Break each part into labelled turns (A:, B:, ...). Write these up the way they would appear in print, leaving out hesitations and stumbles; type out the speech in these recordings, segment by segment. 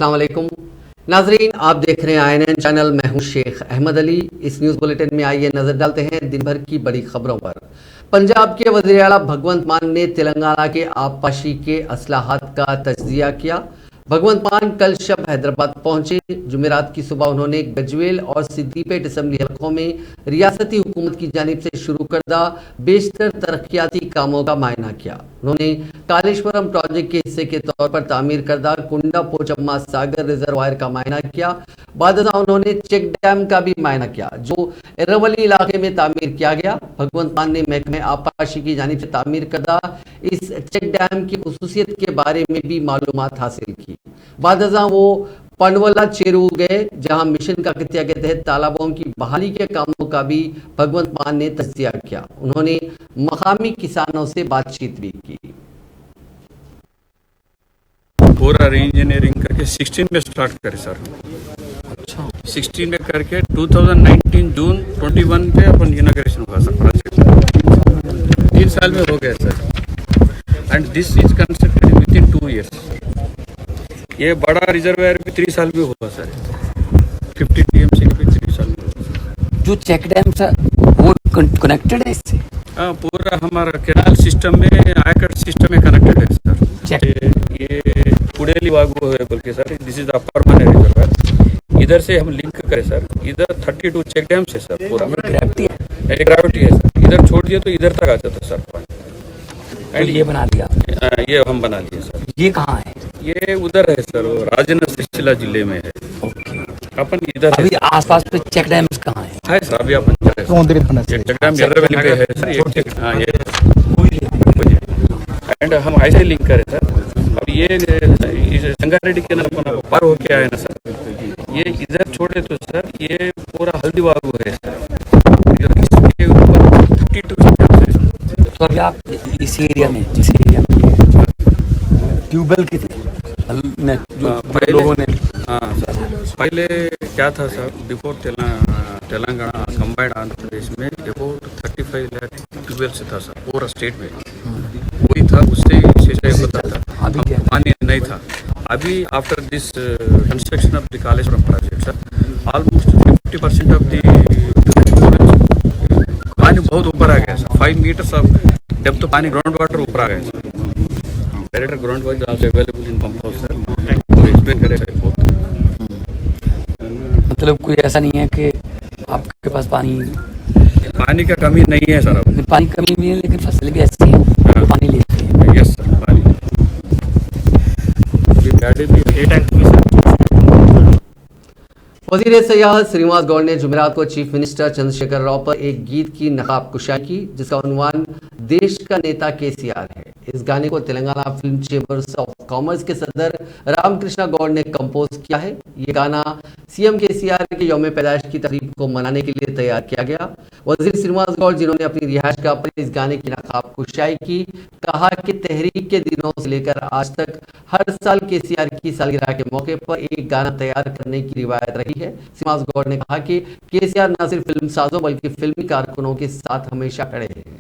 A: अस्सलाम वालेकुम नाजरीन, आप देख रहे हैं INN चैनल। मैं हूं शेख अहमद अली। इस न्यूज़ बुलेटिन में आइए नजर डालते हैं दिन भर की बड़ी खबरों पर। पंजाब के वज़ीर आला भगवंत मान ने तेलंगाना के आबपाशी के असलाहत का तज्जिया किया। भगवंत मान कल शब हैदराबाद पहुंचे। जुमेरात की सुबह उन्होंने गजवेल और सिद्दीपेट असम्बली हलकों में रियासती हुकूमत की जानिब से शुरू करदा बेशतर तरक्याती कामों का मायना किया। उन्होंने कालेश्वरम प्रोजेक्ट के हिस्से के तौर पर तामीर करदा कुंडा पोचम्मा सागर रिजर्वायर का मायना किया। बाद उन्होंने चेक डैम का भी मायना किया जो एरवली इलाके में तामीर किया गया। भगवंत मान ने महकमे आबपाशी की जानिब से तामीर करदा इस चेक डैम की खुसूसियत के बारे में भी मालूमात हासिल की। बाद वो पंडवला चेरू गए जहां मिशन काकतिया के तहत तालाबों की बहाली के कामों का भी भगवंत मान ने तज्जिया किया। उन्होंने मकामी किसानों से बातचीत भी की।
B: पूरा री इंजीनियरिंग करके 16 में स्टार्ट करे सर।
A: अच्छा,
B: 16 में करके 2019 जून 21 पे अपन इनॉग्रेशन हुआ सर प्रोजेक्ट। 3 साल में हो गया sir. And this is constructed with in 2 years। ये बड़ा रिजर्वायर भी 3 साल में हुआ सर। 50 TMC भी 3 साल में हुआ।
C: जो चेक डैम सर वो कनेक्टेड है इससे?
B: हाँ, पूरा हमारा केनाल सिस्टम में आयकट सिस्टम में कनेक्टेड है सर। ये कुड़ेली वागू है बोल के sir. This is a permanent reservoir. इधर से हम लिंक करें सर। इधर 32 चेक डैम से सर पूरा
C: ग्रेविटी है।
B: ग्रेविटी है सर। इधर छोड़ दिए तो इधर तक आ जाता सर पानी।
C: तो ये बना दिया?
B: ये हम बना लिए सर।
C: ये कहाँ है?
B: ये उधर है सर, राजनगर सिलसिला जिले में है। अपन इधर
C: अभी आसपास पे चेक डैम्स कहाँ है?
B: सर अभी अपन चेक डैम एरवली पे है सर। ये एंड हम ऐसे लिंक करें सर। अब ये संगारेड्डी के अपन पार होके आए ना सर। ये इधर छोड़े तो सर ये पूरा हल्दी बागू है सर। इसके ऊपर 52
C: तो अभी आप इस एरिया में जिस एरिया में ट्यूबवेल की थी लोगों ने?
B: हाँ सर, पहले क्या था sir, before Telangana combined Andhra Pradesh में अबाउट 35 लाख ट्यूबवेल से था सर पूरा स्टेट में। वही था, उससे सिंचाई होता था।
C: अभी क्या
B: पानी नहीं था। अभी after this construction of the Kaleshwaram project sir almost 50% of the पानी बहुत ऊपर आ गया सर। 5 meters ऑफ डेप्थ पानी ग्राउंड वाटर ऊपर आ गया sir. Director ground water also available in pump house sir. Explain करें सर बहुत।
C: मतलब कोई ऐसा नहीं है कि आपके पास
B: पानी का कमी नहीं है सर। अब
C: पानी कमी नहीं है लेकिन फसल भी ऐसी है तो पानी लेती है।
B: यस सर, पानी भी टैंक भी सर।
A: वज़ीर सयाहत श्रीनिवास गौड़ ने जुमेरात को चीफ मिनिस्टर चंद्रशेखर राव पर एक गीत की नकाब कुशाई की जिसका उन्वान देश का नेता केसीआर है। इस गाने को Telangana film chambers of commerce के सदर रामकृष्णा गौड़ ने कंपोज किया है। ये गाना सीएम केसीआर के यौम पैदाइश की तकरीब को मनाने के लिए तैयार किया गया। वज़ीर श्रीनिवास गौड़ जिन्होंने अपनी रिहाइशगाह पर इस गाने की नकाब कुशाई की, कहा कि तहरीक के दिनों से लेकर आज तक हर साल केसीआर की सालगिरह के मौके पर एक गाना तैयार करने की रिवायत रही है। श्रीनिवास गौड़ ने कहा कि केसीआर न सिर्फ फिल्म साजों बल्कि फिल्मी कारकुनों के साथ हमेशा खड़े हैं।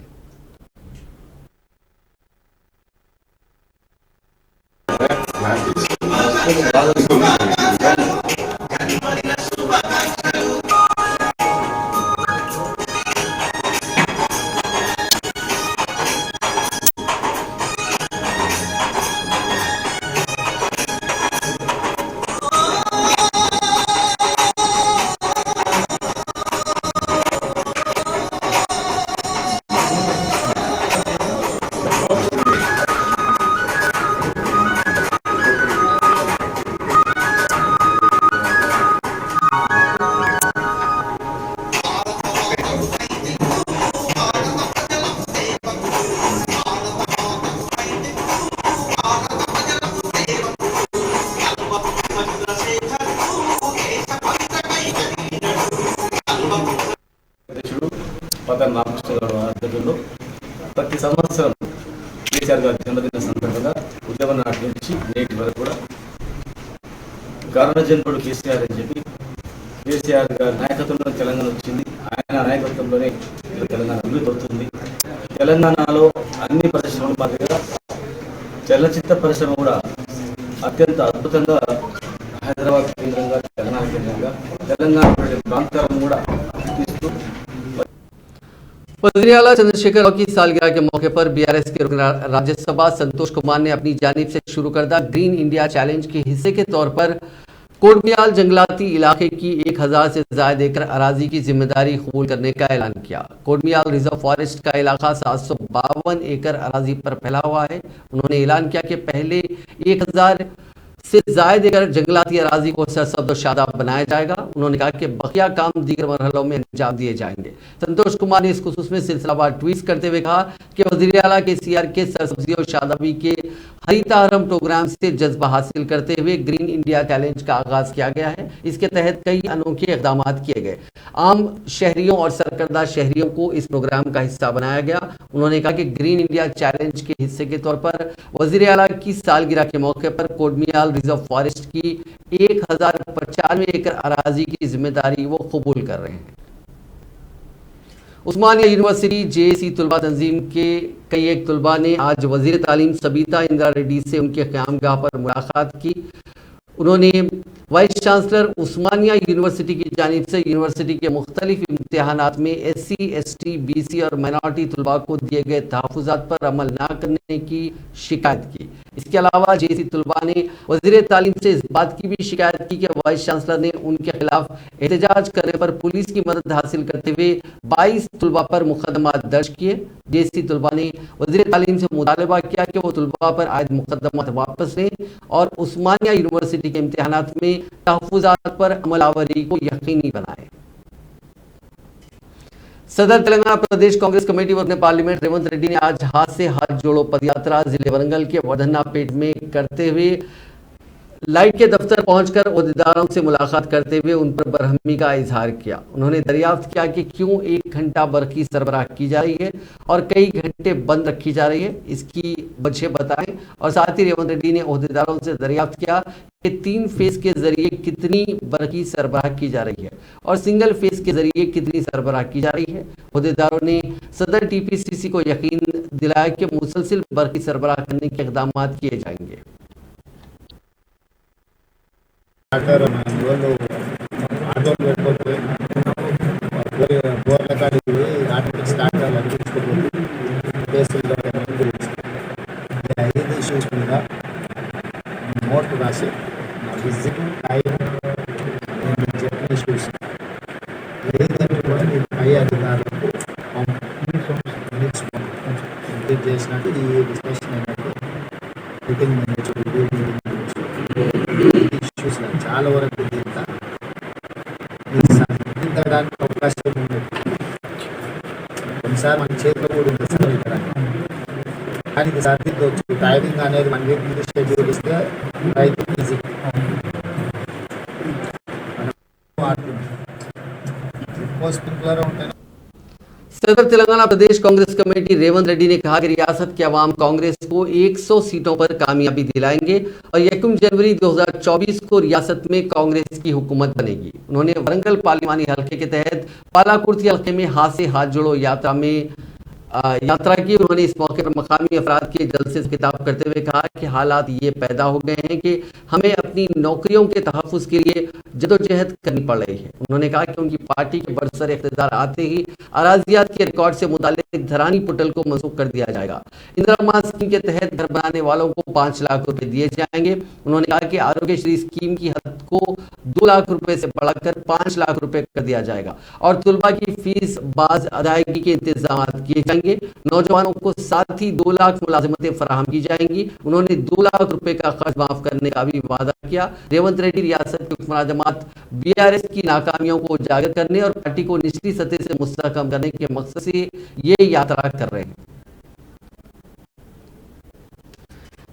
D: పదం రామకృష్ణ గౌడ్ ఆధ్వర్యంలో ప్రతి సంవత్సరం కేసీఆర్ గారి జన్మదిన సందర్భంగా ఉద్యమ నాటి నుంచి నేటి వరకు కూడా కారణజన్ముడు కేసీఆర్ అని చెప్పి కేసీఆర్ గారి నాయకత్వంలో తెలంగాణ వచ్చింది. ఆయన నాయకత్వంలోనే తెలంగాణ అభివృద్ధి అవుతుంది. తెలంగాణలో అన్ని పరిశ్రమల మాదిరిగా చలనచిత్ర పరిశ్రమ కూడా అత్యంత అద్భుతంగా తెలంగాణ ప్రాంతాలను కూడా గుర్తిస్తూ
A: वज़ीर आला चंद्रशेखर राव की सालगिरह के मौके पर बीआरएस के रुकन राज्यसभा संतोष कुमार ने अपनी जानिब से शुरू करदा ग्रीन इंडिया चैलेंज के हिस्से के तौर पर कोटमियाल जंगलाती इलाके की 1000 से ज्यादा एकड़ अराजी की जिम्मेदारी कबूल करने का ऐलान किया। कोटमियाल रिजर्व फॉरेस्ट का इलाका 752 एकड़ अराजी पर फैला हुआ है। उन्होंने ऐलान किया कि पहले 1000 से ज्यादा एकड़ जंगलाती अराजी को सरसब्ज और शादाब बनाया जाएगा। उन्होंने कहा कि बकिया काम दीगर मरहलों में अंजाम दिए जाएंगे। संतोष कुमार ने इस खुसूस में सिलसिलावार ट्वीट करते हुए कहा कि वज़ीर आला केसीआर के सरसब्जी और शादाबी के हरितारम प्रोग्राम से जज्बा हासिल करते हुए ग्रीन इंडिया चैलेंज का आगाज किया गया है। इसके तहत कई अनोखे इकदाम किए गए। आम शहरियों और सरकर्दा शहरियों को इस प्रोग्राम का हिस्सा बनाया गया। उन्होंने कहा कि ग्रीन इंडिया चैलेंज के हिस्से के तौर पर वज़ीर आला की सालगिरह के मौके पर कोटमियाल रिजर्व फॉरेस्ट की 1095 एकड़ अराजी की जिम्मेदारी वो कबूल कर रहे हैं। उस्मानिया यूनिवर्सिटी जेएसी तुलबा तंजीम के कई एक तुलबा ने आज वजीर तालीम सबीता इंदिरा रेड्डी से उनके क़यामगाह पर मुलाकात की। उन्होंने वाइस चांसलर उस्मानिया यूनिवर्सिटी की जानिब से यूनिवर्सिटी के मुख्तलिफ इम्तिहानात में SC, ST, BC और माइनॉरिटी तुलबा को दिए गए तहफ़्फ़ुज़ात पर अमल न करने की शिकायत की। इसके अलावा जेसी तुलबा ने वज़ीर तालीम से इस बात की भी शिकायत की कि वाइस चांसलर ने उनके खिलाफ एहतजाज करने पर पुलिस की मदद हासिल करते हुए 22 तुलबा पर मुकदमा दर्ज किए। जेसी तुलबा ने वज़ीर तालीम से मुतालबा किया कि वो तुलबा पर आयद मुकदमा वापस लें और उस्मानिया यूनिवर्सिटी के इम्तिहानात में तहफ़्फ़ुज़ात पर अमलावरी को यकीनी बनाए। सदर तेलंगाना प्रदेश कांग्रेस कमेटी व अपने पार्लियामेंट रेवंत रेड्डी ने आज हाथ से हाथ जोड़ो पदयात्रा जिले वरंगल के वर्धन्नापेट में करते हुए लाइट के दफ्तर पहुंचकर ओहदेदारों से मुलाकात करते हुए उन पर बरहमी का इजहार किया। उन्होंने दरियाफ्त किया कि क्यों 1 घंटा बरकी सरबराह की जा रही है और कई घंटे बंद रखी जा रही है, इसकी वजह बताएं। और साथ ही रेवंत रेड्डी ने ओहदेदारों से दरियाफ्त किया कि 3 फेज के जरिए कितनी बरकी सरबराह की जा रही है और सिंगल फेज के जरिए कितनी सरबराह की जा रही है। ओहदेदारों ने सदर TPCC को यकीन दिलाया कि मुसलसिल बरकी सरबराह करने के इकदाम किए जाएंगे।
E: ఆటోలు పెట్టుకోకపోయి బోర్ల కాడికి ఆటోమేటిక్ స్టార్టర్ అనిపించుకోపోయి కేసులు 5 ఇష్యూస్ మీద నోట్ రాసి విజిట్ టైం చెప్పిన ఇష్యూస్ ఏదంటే కూడా మీరు పై అధికారులకు కంప్లీట్ చేసినట్టు ఈ డిస్కషన్ అయినట్టు మీటింగ్ ఇష్యూస్ చాలా వరకు సరిదిద్దడానికి అవకాశం ఉంది. కొన్నిసారి మన చేతిలో కూడా ఉంది సరిదిద్దడానికి, కానీ ఇది సరిదిద్దవచ్చు. టైమింగ్ అనేది 1 వీక్ ముందు షెడ్యూల్ ఇస్తే రైతు ఈజీ ఎక్కువ స్ప్రింక్లర్ ఉంటాయి।
A: सदर तेलंगाना प्रदेश कांग्रेस कमेटी रेवंत रेड्डी ने कहा कि रियासत के अवाम कांग्रेस को 100 सीटों पर कामयाबी दिलाएंगे और 1 जनवरी 2024 को रियासत में कांग्रेस की हुकूमत बनेगी। उन्होंने वरंगल पार्लिमानी हल्के के तहत पालाकुर्ती हल्के में हाथ से हाथ जोड़ो यात्रा की। उन्होंने इस मौके पर मकामी अफराद के जलसे से खिताब करते हुए कहा कि हालात ये पैदा हो गए हैं कि हमें अपनी नौकरियों के तहफ़्फ़ुज़ के लिए जदोजहद करनी पड़ रही है। उन्होंने कहा कि उनकी पार्टी के बरसर इख्तियार आते ही अराजियात के रिकॉर्ड से मुताल्लिक़ धरानी पोर्टल को मनसूख कर दिया जाएगा। इंदिरा आवास स्कीम के तहत घर बनाने वालों को 5 लाख रुपए दिए जाएंगे। उन्होंने कहा कि आरोग्यश्री स्कीम की हद को 2 लाख रुपए से बढ़ाकर 5 लाख रुपए कर दिया जाएगा और तुलबा की फीस बाज अदायगी के इंतजाम किए जाएंगे। नौजवानों को साथ ही 2 लाख मुलाजिमतें फराहम की जाएंगी। उन्होंने 2 लाख रुपए का खर्च माफ करने का भी वादा किया। रेवंत रेड्डी रियासत की हुक्मरान जमात BRS की नाकामियों को उजागर करने और पार्टी को निचली सतह से मुस्तहकम करने के मकसद से ये यात्रा कर रहे हैं।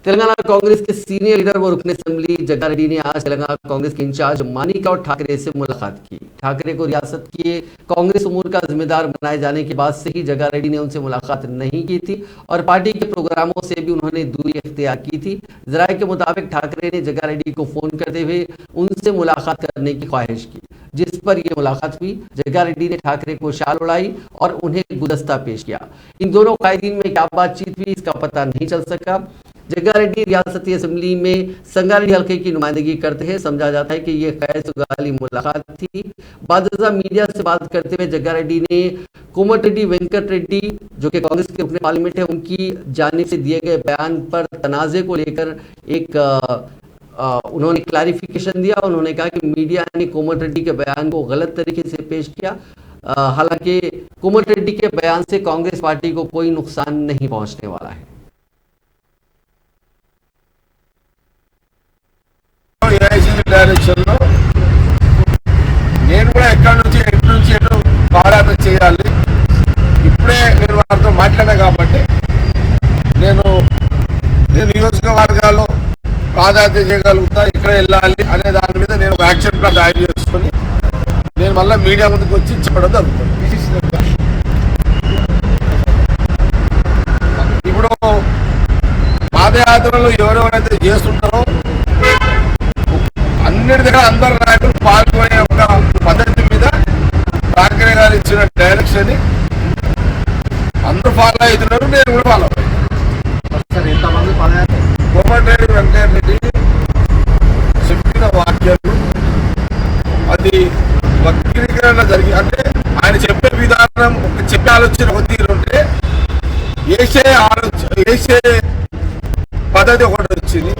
A: तेलंगाना कांग्रेस के सीनियर लीडर व रुकन असेंबली जग्गा रेड्डी ने आज तेलंगाना कांग्रेस के इंचार्ज मानिका और ठाकरे से मुलाकात की। ठाकरे को रियासत के कांग्रेस उमूर का जिम्मेदार बनाए जाने के बाद से ही जग्गा रेड्डी ने उनसे मुलाकात नहीं की थी और पार्टी के प्रोग्रामों से भी उन्होंने दूरी इख्तियार की थी। जराये के मुताबिक ठाकरे ने जग्गा रेड्डी को फोन करते हुए उनसे मुलाकात करने की ख्वाहिश की, जिस पर यह मुलाकात हुई। जग्गा रेड्डी ने ठाकरे को शाल उड़ाई और उन्हें गुलदस्ता पेश किया। इन दोनों कायदीन में क्या बातचीत हुई इसका पता नहीं चल सका। जग्गारेड्डी रियासती असेंबली में संगारेड्डी हल्के की नुमाइंदगी करते हैं। समझा जाता है कि ये खैर सुगाली मुलाकात थी। बादशाह मीडिया से बात करते हुए जग्गारेड्डी ने कोमटिरेड्डी वेंकट रेड्डी जो कि कांग्रेस के रुकने पार्लियामेंट है उनकी जानिब से दिए गए बयान पर तनाज़े को लेकर एक उन्होंने क्लैरिफिकेशन दिया। उन्होंने कहा कि मीडिया ने कोमटिरेड्डी के बयान को गलत तरीके से पेश किया। हालांकि कोमटिरेड्डी के बयान से कांग्रेस पार्टी को कोई नुकसान नहीं पहुंचने वाला है।
F: డైరెక్షన్ లో నేను కూడా ఎక్కడి నుంచి ఎటు పాదయాత్ర చేయాలి ఇప్పుడే నేను వారితో మాట్లాడా కాబట్టి నేను నియోజకవర్గాల్లో పాదయాత్ర చేయగలుగుతా ఇక్కడ వెళ్ళాలి అనే దాని మీద నేను యాక్షన్ ప్లాన్ తయారు చేసుకొని నేను మళ్ళీ మీడియా ముందుకు వచ్చి చెప్పడం జరుగుతుంది। ఇప్పుడు పాదయాత్రలు ఎవరెవరైతే చేస్తుంటారో అన్నిటి దగ్గర అందరు నాయకులు పాల్గొనే ఒక పద్ధతి మీద ఠాకరే గారు ఇచ్చిన డైరెక్షన్ అందరూ ఫాలో అవుతున్నారు, నేను కూడా ఫాలో అవుతాను। కోమటిరెడ్డి వెంకటరెడ్డి చెప్పిన వాక్యాలు అది వక్రీకరణ జరిగి అంటే ఆయన చెప్పే విధానం చెప్పే ఆలోచన ఒక తీరు ఉంటే వేసే పద్ధతి ఒకటి వచ్చింది,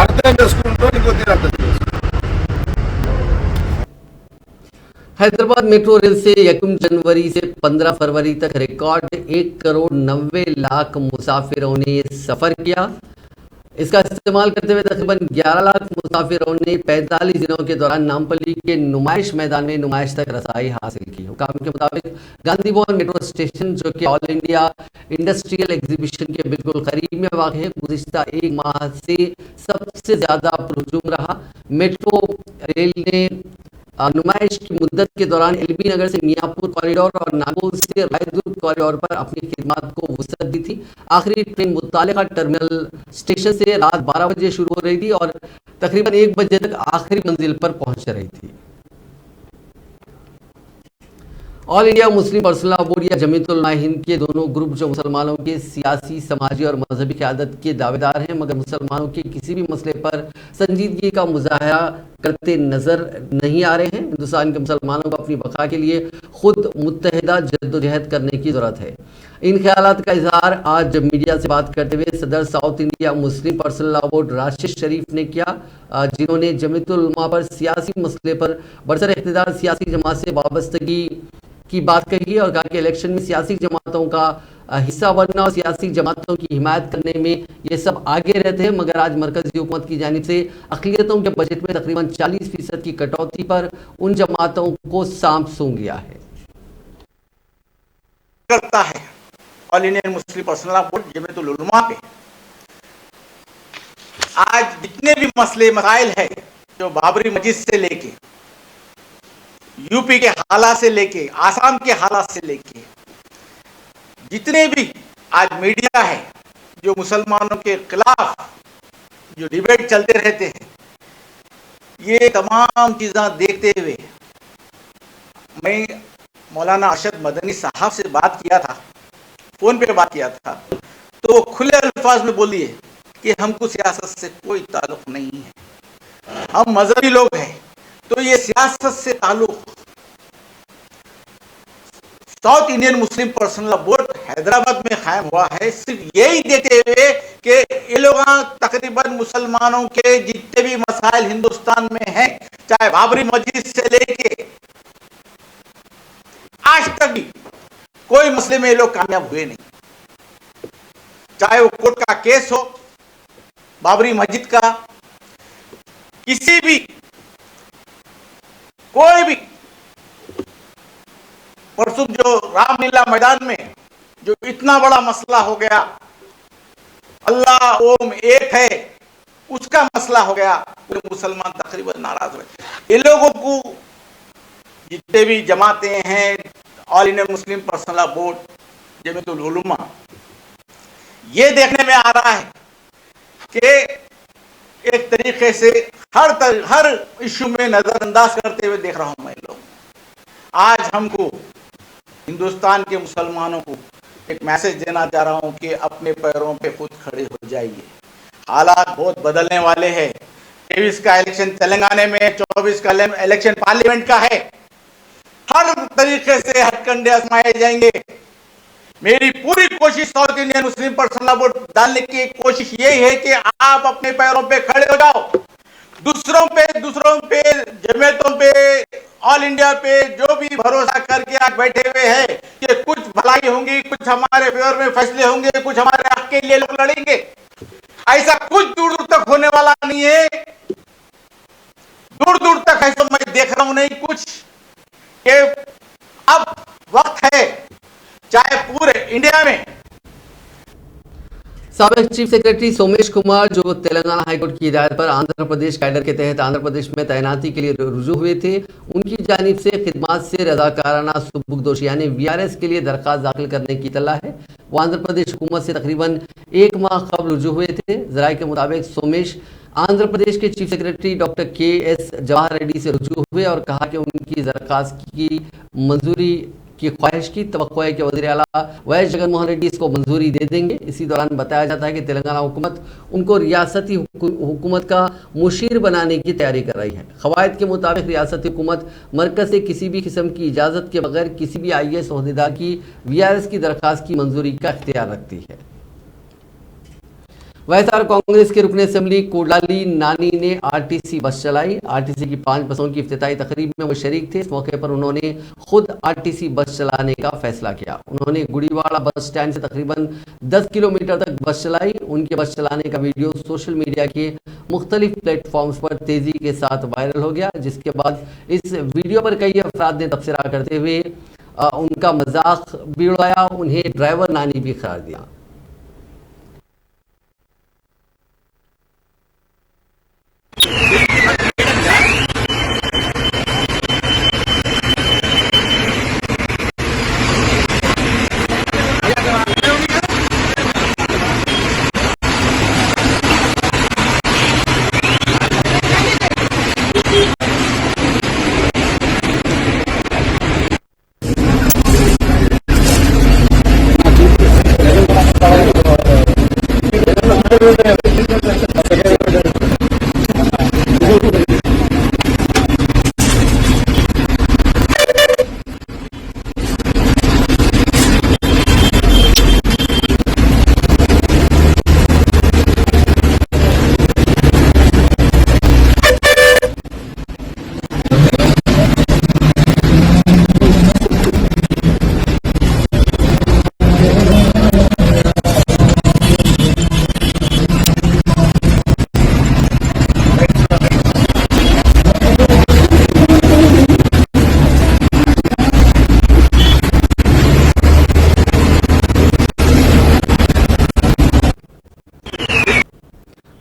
F: అర్థం చేసుకుంటూ ఇంకో తీరు అర్థం చేసుకుంటాం।
A: हैदराबाद मेट्रो रेल से 1 जनवरी से 15 फरवरी तक रिकॉर्ड 1,90,00,000 मुसाफिरों ने सफर किया। इसका इस्तेमाल करते हुए तकरीबन 11 लाख मुसाफिरों ने 45 दिनों के दौरान नामपल्ली के नुमाइश मैदान में नुमाइश तक रसाई हासिल की। हुकाम के मुताबिक गांधी भवन मेट्रो स्टेशन जो कि ऑल इंडिया इंडस्ट्रियल एग्जीबिशन के बिल्कुल करीब में वाक़ है, गुज़िश्ता एक माह से सबसे ज़्यादा पुरहुजूम रहा। मेट्रो रेल ने नुमाइश की मुद्दत के दौरान एलबी नगर से मियापुर कॉरिडोर और नागौर से रायदुर्ग कॉरिडोर पर अपनी खिदमत को वसअत दी थी। आखिरी ट्रेन मुत्तालिका टर्मिनल स्टेशन से रात 12 बजे शुरू हो रही थी और तकरीबन 1 बजे तक आखिरी मंजिल पर पहुंच रही थी। All India Muslim personal law board या जमीयतुल उलमा हिंद के दोनों ग्रुप जो मुसलमानों के सियासी, समाजी और मजहबी क़यादत के दावेदार हैं, मगर मुसलमानों के किसी भी मसले पर संजीदगी का मुजाहरा करते नजर नहीं आ रहे हैं। हिंदुस्तान के मुसलमानों को अपनी बका के लिए खुद मुत्तहिदा जद्दोजहद करने की ज़रूरत है। इन ख्यालात का इजहार आज मीडिया से बात करते हुए सदर South India Muslim personal law board Rashid Sharif ने किया, जिन्होंने जमीयतुल उलमा पर सियासी मसले पर बरसर इख्तिदार सियासी जमात से वाबस्तगी की बात कही और कहा कि इलेक्शन में सियासी जमातों का हिस्सा बनना और सियासी जमातों की हिमायत करने में ये सब आगे रहते हैं, मगर आज मरकजी हुकूमत की जानिब से अक़लियतों के बजट में तकरीबन 40% की कटौती पर उन जमातों को सांप सूंघ गया है।
G: करता है all Indian Muslim personal law board Jamiatul उलमा पे आज जितने भी मसले मसाइल है जो बाबरी मस्जिद से लेके यूपी के हालात से लेके आसाम के हालात से लेके जितने भी आज मीडिया है जो मुसलमानों के खिलाफ जो डिबेट चलते रहते हैं, ये तमाम चीज़ें देखते हुए मैं मौलाना अरशद मदनी साहब से बात किया था, फ़ोन पे बात किया था, तो वो खुले अल्फाज में बोलिए कि हमको सियासत से कोई ताल्लुक़ नहीं है, हम मजहबी लोग हैं, तो ये सियासत से ताल्लुक़ south Indian Muslim personal law board Hyderabad में कायम हुआ है सिर्फ यही देते हुए कि ये लोग तकरीबन मुसलमानों के जितने भी मसाइल हिंदुस्तान में हैं, चाहे बाबरी मस्जिद से लेके आज तक भी कोई मसले में ये लोग कामयाब हुए नहीं, चाहे वो कोर्ट का केस हो, बाबरी मस्जिद का, किसी भी कोई भी परसों जो रामलीला मैदान में जो इतना बड़ा मसला हो गया, अल्लाह ओम एक है, उसका मसला हो गया, पूरे मुसलमान तकरीबन नाराज हुए। इन लोगों को जितने भी जमातें हैं, all India Muslim personal law board Jamiatul उलमा, ये देखने में आ रहा है कि एक तरीके से हर इशू में नजरअंदाज करते हुए देख रहा हूं मैं लोग। आज हमको हिंदुस्तान के मुसलमानों को एक मैसेज देना चाह रहा हूं कि अपने पैरों पे खुद खड़े हो जाइए। हालात बहुत बदलने वाले हैं। 23 का इलेक्शन तेलंगाना में, 24 का इलेक्शन पार्लियामेंट का है। हर तरीके से हथकंडे आजमाए जाएंगे। मेरी पूरी कोशिश south Indian Muslim personal vote डालने की कोशिश यही है कि आप अपने पैरों पे खड़े हो जाओ। दूसरों पे जमातों पे, ऑल इंडिया पे जो भी भरोसा करके आप बैठे हुए हैं कि कुछ भलाई होंगी, कुछ हमारे फेवर में फैसले होंगे, कुछ हमारे हक के लिए लोग लड़ेंगे, ऐसा कुछ दूर दूर तक होने वाला नहीं है। दूर दूर तक ऐसा मैं देख रहा हूं नहीं कुछ, कि अब वक्त है चाहे पूरे इंडिया में।
A: साबिक चीफ सेक्रेटरी सोमेश कुमार जो तेलंगाना हाईकोर्ट की हिदायत पर आंध्र प्रदेश कैडर के तहत आंध्र प्रदेश में तैनाती के लिए रुजू हुए थे, उनकी जानिब से खिदमात से रजाकाराना सुबुकदोश यानी वीआरएस के लिए दरखास्त दाखिल करने की इत्तला है। वो आंध्र प्रदेश हुकूमत से तकरीबन 1 माह कबल रुजू हुए थे। जराये के मुताबिक सोमेश आंध्र प्रदेश के chief secretary doctor KS. Jawahar Reddy से रुजू हुए और कहा कि उनकी दरखास्त की मंजूरी की ख्वाहिश की तवक्को है कि वज़ीर आला वाई जगनमोहन रेड्डी इसको मंजूरी दे देंगे। इसी दौरान बताया जाता है कि तेलंगाना हुकूमत उनको रियासती हुकूमत का मुशीर बनाने की तैयारी कर रही है। क़वायद के मुताबिक रियासती हुकूमत मरकज़ से किसी भी किस्म की इजाज़त के बगैर किसी भी IAS ओहदेदार की VRS की दरख्वास्त की मंजूरी का इख्तियार रखती है। वैसार कांग्रेस के रुकन असेंबली कोडाली नानी ने RTC बस चलाई। RTC की 5 बसों की इफ्तिताई तकरीब में वो शरीक थे। इस मौके पर उन्होंने खुद RTC बस चलाने का फैसला किया। उन्होंने गुड़ीवाड़ा बस स्टैंड से तकरीबन 10 किलोमीटर तक बस चलाई। उनके बस चलाने का वीडियो सोशल मीडिया के मुख्तलिफ प्लेटफॉर्म्स पर तेजी के साथ वायरल हो गया, जिसके बाद इस वीडियो पर कई अफराद ने तबसरा करते हुए उनका मजाक भी उड़ाया, उन्हें ड्राइवर नानी भी करार दिया।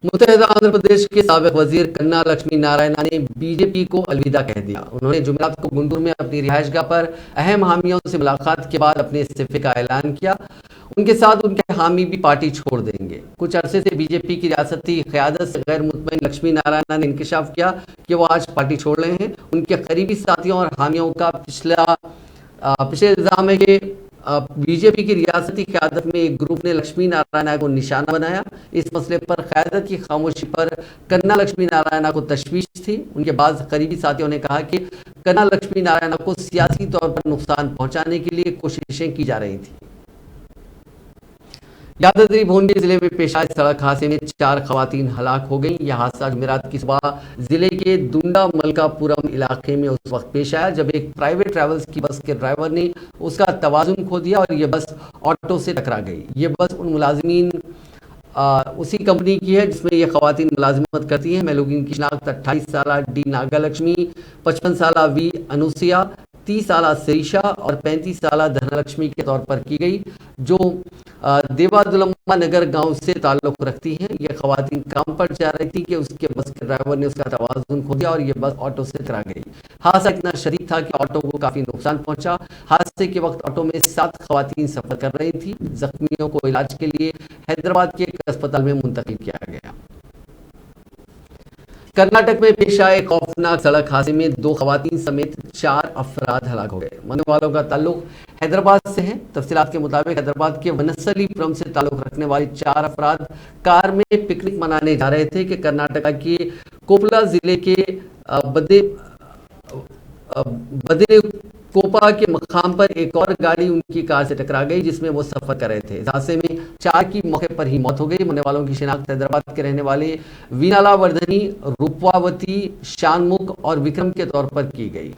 A: मुत्तहिदा आंध्र प्रदेश के साबिक वजीर कन्ना लक्ष्मी नारायणा ने बीजेपी को अलविदा कह दिया। उन्होंने जुमेरात को गुंटूर में अपनी रिहाइशगाह पर अहम हामियों से मुलाकात के बाद अपने इस्तीफे का ऐलान किया। उनके साथ उनके हामी भी पार्टी छोड़ देंगे। कुछ अरसे से बीजेपी की रियासती क़यादत से गैर मुतमईन लक्ष्मी नारायणा ने इंकशाफ किया कि वो आज पार्टी छोड़ रहे हैं। उनके करीबी साथियों और हामियों का पिछले इल्ज़ाम है कि बीजेपी की रियासती क़यादत में एक ग्रुप ने लक्ष्मी नारायणा को निशाना बनाया। इस मसले पर क़यादत की खामोशी पर कन्ना लक्ष्मी नारायणा को तशवीश थी। उनके बाद करीबी साथियों ने कहा कि कन्ना लक्ष्मी नारायणा को सियासी तौर पर नुकसान पहुंचाने के लिए कोशिशें की जा रही थी। यादाद्री भुवनगिर जिले में पेश आए सड़क हादसे में 4 खवातीन हलाक हो गई। यह हादसा जुमेरात की सुबह जिले के दुंडा मलकापुरम इलाके में उस वक्त पेश आया जब एक प्राइवेट ट्रैवल्स की बस के ड्राइवर ने उसका तवाजुन खो दिया और यह बस ऑटो से टकरा गई। ये बस उन मुलाजिमीन उसी कंपनी की है जिसमें ये खवातीन मुलाजिमत करती हैं। महलूकीन की शिनाख्त 28 साला डी नागालक्ष्मी, 55 साला वी अनुसिया, 30 साला शिरीषा और 35 साला धनलक्ष्मी के तौर पर की गई, जो देवादुलम्मा नगर गांव से ताल्लुक़ रखती हैं। ये खवातीन काम पर जा रही थी कि उसके बस के ड्राइवर ने उसका तवाज़ुन खो दिया और ये बस ऑटो से टकरा गई। हादसा इतना शदीद था कि ऑटो को काफ़ी नुकसान पहुंचा। हादसे के वक्त ऑटो में 7 खवातीन सफ़र कर रही थी। जख्मियों को इलाज के लिए हैदराबाद के एक अस्पताल में मुंतकिल किया गया। कर्नाटक में पेश आए खौफनाक सड़क हादसे में 2 खवातीन समेत 4 अफराद हलाक हो गए। मरने वालों का ताल्लुक हैदराबाद से हैं। तफसीलात के मुताबिक हैदराबाद के वनस्थलीपुरम से ताल्लुक रखने वाले 4 अफराद कार में पिकनिक मनाने जा रहे थे कि कर्नाटका के कोपला जिले के बदेकोपा के मकाम पर एक और गाड़ी उनकी कार से टकरा गई, जिसमें वो सफर कर रहे थे। इस हादसे में 4 की मौके पर ही मौत हो गई। मरने वालों की शिनाख्त हैदराबाद के रहने वाले वीनाला वर्धनी, रूपवावती, शानमुख और विक्रम के तौर पर की गई।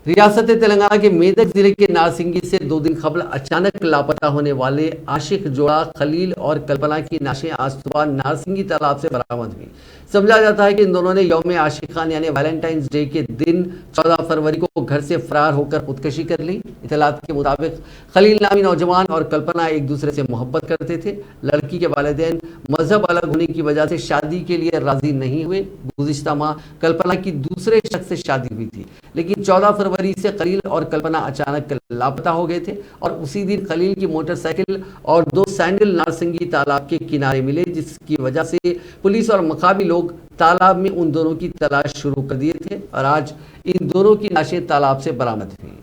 A: रियासत तेलंगाना के मेदक जिले के नारसिंगी से 2 दिन कबल अचानक लापता होने वाले आशिक जोड़ा खलील और कल्पना की लाशें आज सुबह नारसिंगी तालाब से बरामद हुई। समझा जाता है कि इन दोनों ने यौम आशिकान यानी वैलेंटाइंस डे के दिन 14 फरवरी को घर से फरार होकर खुदकशी कर ली। इतलात के मुताबिक खलील नामी नौजवान और कल्पना एक दूसरे से मोहब्बत करते थे। लड़की के वालिदैन मजहब अलग होने की वजह से शादी के लिए राजी नहीं हुए। गुज़िश्ता माह कल्पना की दूसरे शख्स से शादी हुई थी, लेकिन 14 फरवरी से खलील और कल्पना अचानक लापता हो गए थे और उसी दिन खलील की मोटरसाइकिल और 2 सैंडल नारसिंगी तालाब के किनारे मिले, जिसकी वजह से पुलिस और मकामी लोग तालाब में उन दोनों की तलाश शुरू कर दिए थे और आज इन दोनों की लाशें तालाब से बरामद हुई।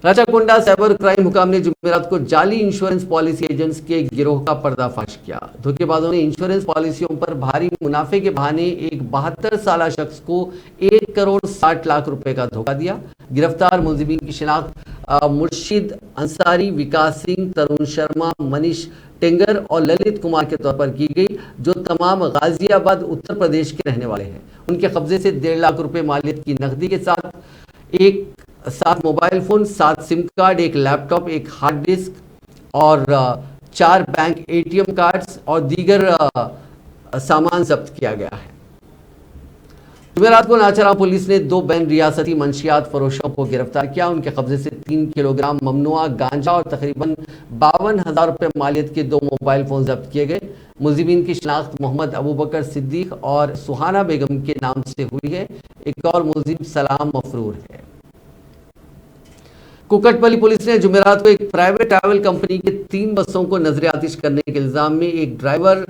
A: राचाकोंडा साइबर क्राइम हुकाम ने जुमेरात को जाली इंश्योरेंस पॉलिसी एजेंट्स के गिरोह का पर्दाफाश किया। धोखेबाजों ने इंश्योरेंस पॉलिसियों पर भारी मुनाफे के बहाने एक 72 साल शख्स को 1 करोड़ 60 लाख रुपए का धोखा दिया। गिरफ्तार मुलजिमीन की शिनाख्त मुर्शिद अंसारी, विकास सिंह, तरुण शर्मा, मनीष टेंगर और ललित कुमार के तौर पर की गई, जो तमाम गाजियाबाद उत्तर प्रदेश के रहने वाले हैं। उनके कब्जे से 1.5 लाख रुपए मालियत की नकदी के साथ 7 mobile phone, 7 SIM card, 1 laptop, 1 hard disk और 4 बैंक ATM कार्ड्स और दीगर सामान जब्त किया गया है। जुमेरात को नाचरा पुलिस ने 2 बैन रियासती मंशियात फरोशों को गिरफ्तार किया। उनके कब्जे से 3 किलोग्राम ममनुआ गांजा और तकरीबन 52,000 रुपए मालियत के 2 मोबाइल फोन जब्त किए गए। मुलजिमीन की शिनाख्त मोहम्मद अबू बकर सिद्दीक और सुहाना बेगम के नाम से हुई है। एक और मुलजिम सलाम मफरूर है। कुकटपल्ली पुलिस ने जुमेरात को एक प्राइवेट ट्रैवल कंपनी के 3 बसों को नजर आतिश करने के इल्जाम में एक ड्राइवर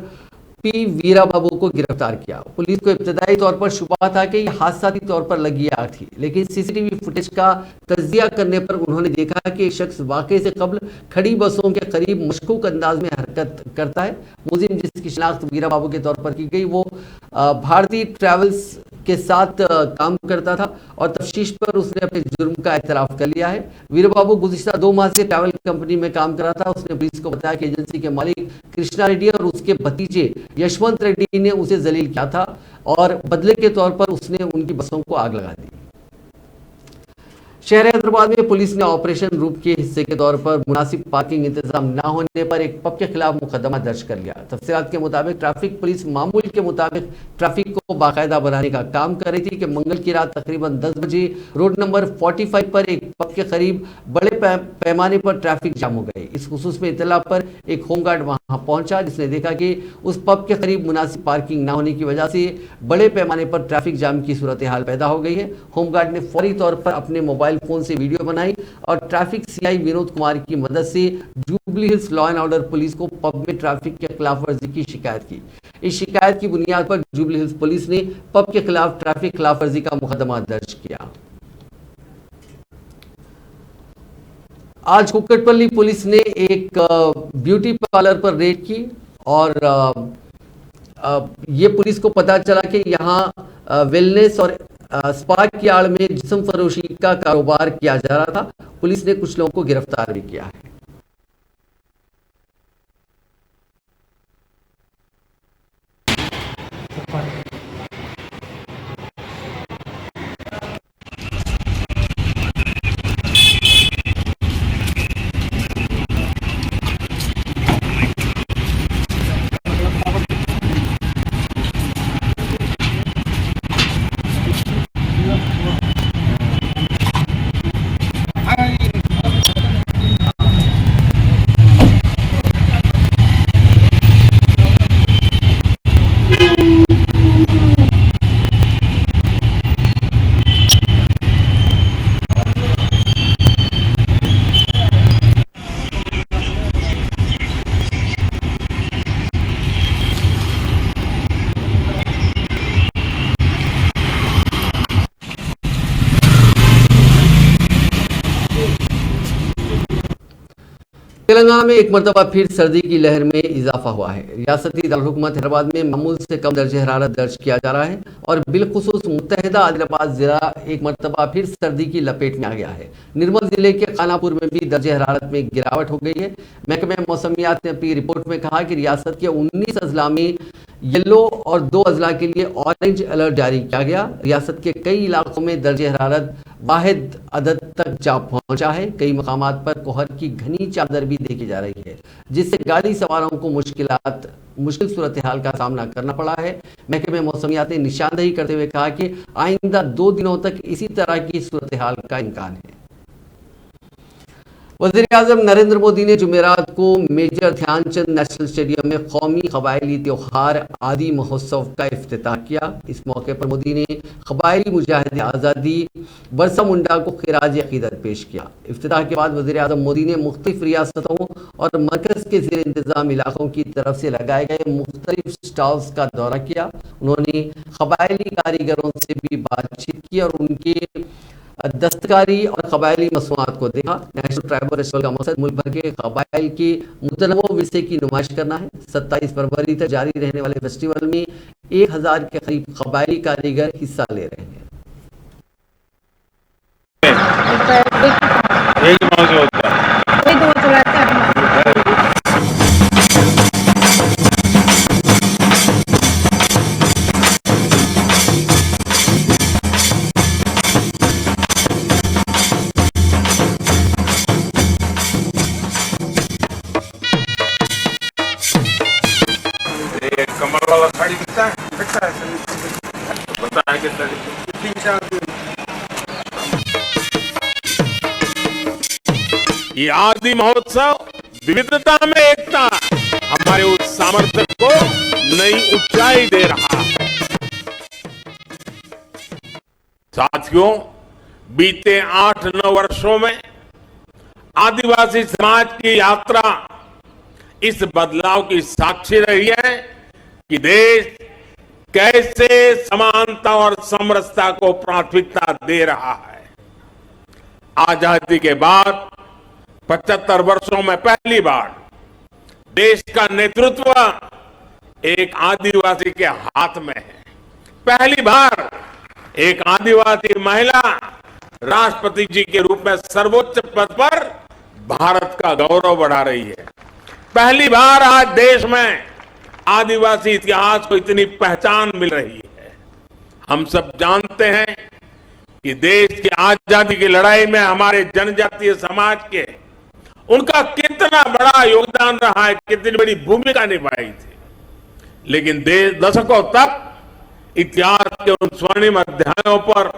A: पी वीरा बाबू को गिरफ्तार किया। पुलिस को इब्तदाई तौर पर शुबा था कि यह हादसाती तौर पर लगी आग थी, लेकिन सीसीटीवी फुटेज का तज्जिया करने पर उन्होंने देखा कि एक शख्स वाकये से कबल खड़ी बसों के करीब मशकूक अंदाज में हरकत करता है। मुलजिम जिसकी शिनाख्त वीरा बाबू के तौर पर की गई, वो भारतीय ट्रैवल्स के साथ काम करता था और तफ्तीश पर उसने अपने जुर्म का एतराफ़ कर लिया है। वीरा बाबू गुज़िश्ता 2 माह से ट्रैवल कंपनी में काम कर रहा था। उसने पुलिस को बताया कि एजेंसी के मालिक कृष्णा रेड्डी और उसके भतीजे यशवंत रेड्डी ने उसे जलील किया था और बदले के तौर पर उसने उनकी बसों को आग लगा दी। शहर हैदराबाद में पुलिस ने ऑपरेशन रूप के हिस्से के तौर पर मुनासिब पार्किंग इंतजाम न होने पर एक पब के खिलाफ मुकदमा दर्ज कर लिया। तफसीलात के मुताबिक ट्रैफिक पुलिस मामूल के मुताबिक ट्रैफिक को बाकायदा बनाने का काम कर रही थी कि मंगल की रात तकरीबन 10 बजे रोड नंबर 45 पर एक पब के करीब बड़े पैमाने पर ट्रैफिक जाम हो गए। इस खुसूस में इतला पर एक होमगार्ड वहां पहुंचा, जिसने देखा कि उस पब के करीब मुनासिब पार्किंग न होने की वजह से बड़े पैमाने पर ट्रैफिक जाम की सूरत हाल पैदा हो गई है। होमगार्ड ने फौरी तौर पर अपने मोबाइल फोन से वीडियो बनाई और ट्रैफिक CI विनोद कुमार की मदद से jubilee hills law and order police को पब में ट्रैफिक के खिलाफ वर्जी की शिकायत की। इस शिकायत की बुनियाद पर जुबली हिल्स पुलिस ने पब के खिलाफ ट्रैफिक खिलाफ वर्जी का मुकदमा दर्ज किया। आज कुकटपल्ली पुलिस ने एक ब्यूटी पार्लर पर रेड की और ये पुलिस को पता चला कि यहाँ वेलनेस और स्पा की आड़ में जिस्म फरोशी का कारोबार किया जा रहा था। पुलिस ने कुछ लोगों को गिरफ्तार भी किया है। तेलंगाना में एक मरतबा फिर सर्दी की लहर में इजाफा हुआ है। रियासती दारुलहुकूमत हैदराबाद में मामूल से कम दर्जे हरारत दर्ज किया जा रहा है और बिलखुसूस मुत्तहिदा आदिलाबाद जिला एक मरतबा फिर सर्दी की लपेट में आ गया है। निर्मल जिले के खानापुर में भी दर्जे हरारत में गिरावट हो गई है। महकमे मौसमियात ने अपनी रिपोर्ट में कहा कि रियासत के 19 अजला में येलो और 2 अजला के लिए ऑरेंज अलर्ट जारी किया गया। रियासत के कई इलाकों में दर्जे हरारत वाहिद अदद तक जा पहुंचा है। कई मकामात पर कोहर की घनी चादर भी देखी जा रही है, जिससे गाड़ी सवारों को मुश्किल सूरत हाल का सामना करना पड़ा है। महकमे मौसमियात ने निशानदेही करते हुए कहा कि आइंदा 2 दिनों तक इसी तरह की सूरत हाल का इम्कान है। वज़ीर-ए-आज़म नरेंद्र मोदी ने जुमेरात को मेजर ध्यानचंद नेशनल स्टेडियम में कौमी कबायली त्योहार आदि महोत्सव का इफ्तिताह किया। इस मौके पर मोदी ने कबायली मुजाहिद आज़ादी बरसा मुंडा को खिराज अकीदत पेश किया। इफ्तिताह के बाद वज़ीर-ए-आज़म मोदी ने मुख्तलिफ रियासतों और मरकज़ के ज़ेर इंतज़ाम इलाकों की तरफ से लगाए गए मुख्तलिफ स्टॉल्स का दौरा किया। उन्होंने कबायली कारीगरों से भी बातचीत की और उनके दस्तकारी और कबायली मसनूआत को देखा। नेशनल ट्राइबल फेस्टिवल का मकसद मुल्क भर के कबाइल के मुतनव्वि विरसे की नुमाइश करना है। 27 फरवरी तक जारी रहने वाले फेस्टिवल में 1000 के करीब कबायली कारीगर हिस्सा ले रहे हैं।
F: कमर वाला साड़ी कितना है? अच्छा है, बताया कि साड़ी ये आदि महोत्सव विविधता में एकता हमारे उस सामर्थ्य को नई ऊंचाई दे रहा है। साथियों, बीते 8-9 वर्षों में आदिवासी समाज की यात्रा इस बदलाव की साक्षी रही है कि देश कैसे समानता और समरसता को प्राथमिकता दे रहा है। आजादी के बाद 75 वर्षों में पहली बार देश का नेतृत्व एक आदिवासी के हाथ में है। पहली बार एक आदिवासी महिला राष्ट्रपति जी के रूप में सर्वोच्च पद पर भारत का गौरव बढ़ा रही है। पहली बार आज देश में आदिवासी इतिहास को इतनी पहचान मिल रही है। हम सब जानते हैं कि देश की आजादी की लड़ाई में हमारे जनजातीय समाज के उनका कितना बड़ा योगदान रहा है, कितनी बड़ी भूमिका निभाई थी। लेकिन देश दशकों तक इतिहास के उन स्वर्णिम अध्यायों पर,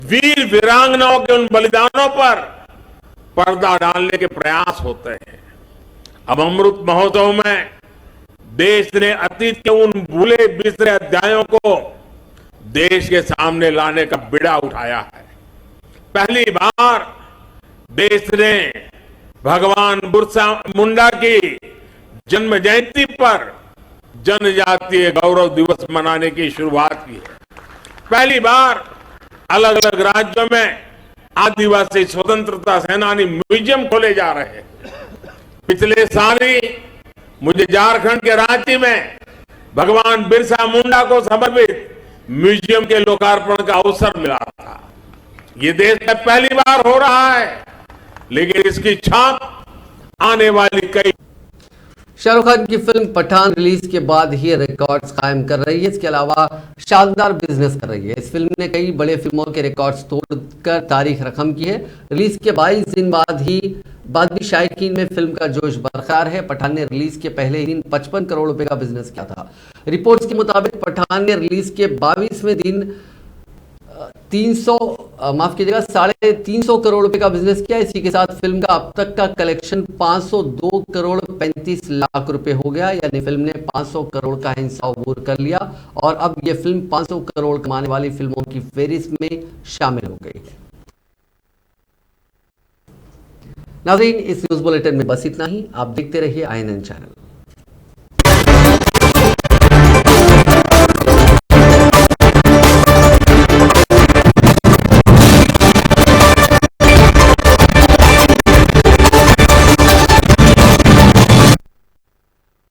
F: वीर वीरांगनाओं के उन बलिदानों पर पर्दा डालने के प्रयास होते हैं। अब अमृत महोत्सव में देश ने अतीत के उन भूले बिसरे अध्यायों को देश के सामने लाने का बीड़ा उठाया है। पहली बार देश ने भगवान बिरसा मुंडा की जन्म जयंती पर जनजातीय गौरव दिवस मनाने की शुरुआत की है। पहली बार अलग अलग राज्यों में आदिवासी स्वतंत्रता सेनानी म्यूजियम खोले जा रहे हैं। पिछले साल ही मुझे झारखंड के रांची में भगवान बिरसा मुंडा को समर्पित म्यूजियम के लोकार्पण का अवसर मिला था। ये देश में पहली बार हो रहा है, लेकिन इसकी छाप आने वाली कई।
A: शाहरुख खान की फिल्म पठान रिलीज के बाद ही रिकॉर्ड्स कायम कर रही है। इसके अलावा शानदार बिजनेस कर रही है। इस फिल्म ने कई बड़े फिल्मों के रिकॉर्ड्स तोड़कर तारीख रकम की है। रिलीज के 22 दिन बाद भी शायकीन में फिल्म का जोश बरकरार है। पठान ने रिलीज के पहले ही दिन 55 करोड़ रुपए का बिजनेस किया था। रिपोर्ट्स के मुताबिक पठान ने रिलीज के 22वें दिन 350 करोड़ रुपए का बिजनेस किया। इसी के साथ फिल्म का अब तक का कलेक्शन 502 करोड़ 35 लाख रुपए हो गया। यानी फिल्म ने 500 करोड़ का हिस्सा अबूर कर लिया और अब यह फिल्म 500 करोड़ कमाने वाली फिल्मों की फहरिस्त में शामिल हो गई है। नाज़रीन, इस न्यूज बुलेटिन में बस इतना ही। आप देखते रहिए INN चैनल।